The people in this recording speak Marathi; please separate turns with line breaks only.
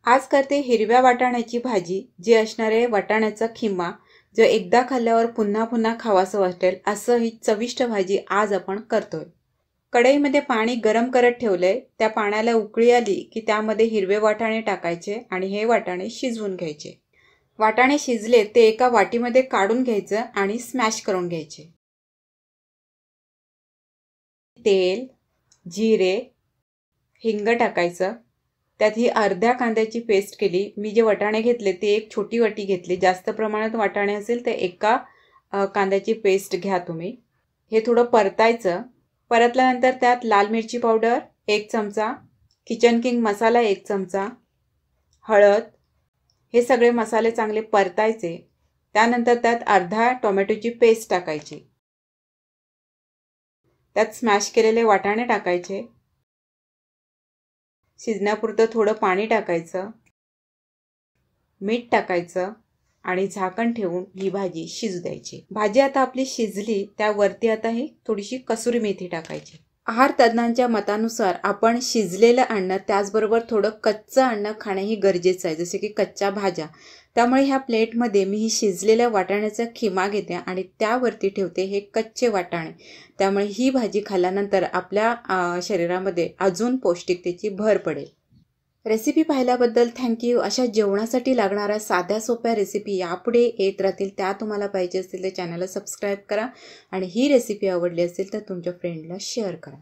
आज करते हिरव्या वाटाण्याची भाजी, जी असणार आहे वाटाण्याचा खिमा, जो एकदा खाल्ल्यावर पुन्हा पुन्हा खावासं वाटेल असं ही चविष्ट भाजी आज आपण करतोय। कढईमध्ये पाणी गरम करत ठेवलंय। त्या पाण्याला उकळी आली की त्यामध्ये हिरवे वाटाणे टाकायचे आणि हे वाटाणे शिजवून घ्यायचे। वाटाणे शिजले ते एका वाटीमध्ये काढून घ्यायचं आणि स्मॅश करून घ्यायचे। तेल, जिरे, हिंग टाकायचं। त्यात ही अर्ध्या कांद्याची पेस्ट केली। मी जे वाटाणे घेतले ते एक छोटी वाटी घेतली। जास्त प्रमाणात वाटाणे असेल तर एका कांद्याची पेस्ट घ्या तुम्ही। हे थोडं परतायचं। परतल्यानंतर त्यात लाल मिरची पावडर 1 चमचा, किचन किंग मसाला 1 चमचा, हळद, हे सगळे मसाले चांगले परतायचे। त्यानंतर त्यात अर्धा टोमॅटोची पेस्ट टाकायची। त्यात स्मॅश केलेले वाटाणे टाकायचे। शिजण्यापुरतं थोडं पाणी टाकायचं, मीठ टाकायचं आणि झाकण ठेवून ही भाजी शिजू द्यायची। भाजी आता आपली शिजली, त्यावरती आता ही थोडीशी कसुरी मेथी टाकायची। आहार तज्ञांच्या मतानुसार आपण शिजलेलं अन्न त्याचबरोबर थोडं कच्चं अन्न खाणंही गरजेचं आहे, जसे की कच्च्या भाज्या। त्यामुळे ह्या प्लेटमध्ये मी ही शिजलेल्या वाटाण्याचा खिमा घेते आणि त्यावरती ठेवते हे कच्चे वाटाणे। त्यामुळे ही भाजी खाल्ल्यानंतर आपल्या शरीरामध्ये अजून पौष्टिकतेची भर पडेल। रेसिपी पाहिल्याबद्दल थँक्यू। अशा जेवणासाठी लागणाऱ्या साध्या सोप्या रेसिपी यापुढे येत राहतील। त्या तुम्हाला पाहिजे असतील तर चॅनलला सबस्क्राईब करा आणि ही रेसिपी आवडली असेल तर तुमच्या फ्रेंडला शेअर करा।